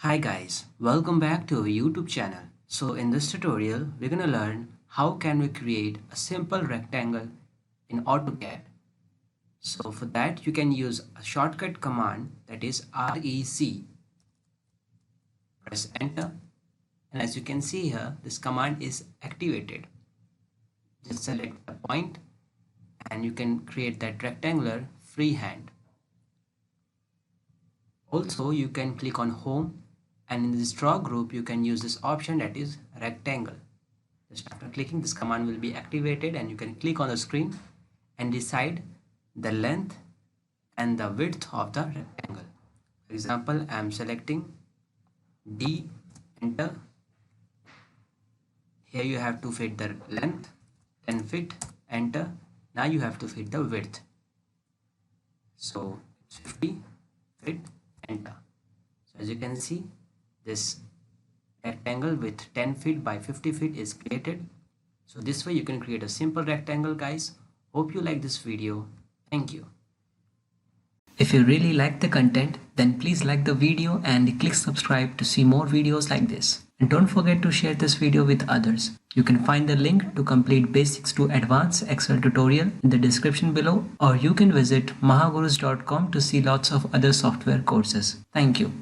Hi guys, welcome back to our YouTube channel. So in this tutorial, we're going to learn how can we create a simple rectangle in AutoCAD. So for that, you can use a shortcut command that is REC. Press enter, and as you can see here, this command is activated. Just select the point and you can create that rectangular freehand. Also, you can click on home, and in this draw group you can use this option that is rectangle. Just after clicking, this command will be activated and you can click on the screen and decide the length and the width of the rectangle. For example, I am selecting D, enter. Here you have to fit the length, then fit, enter. Now you have to fit the width. So it's 50, fit, enter. So as you can see, this rectangle with 10 feet by 50 feet is created. So this way you can create a simple rectangle, guys. Hope you like this video. Thank you. If you really like the content, then please like the video and click subscribe to see more videos like this. And don't forget to share this video with others. You can find the link to complete basics to advanced Excel tutorial in the description below, or you can visit mahagurus.com to see lots of other software courses. Thank you.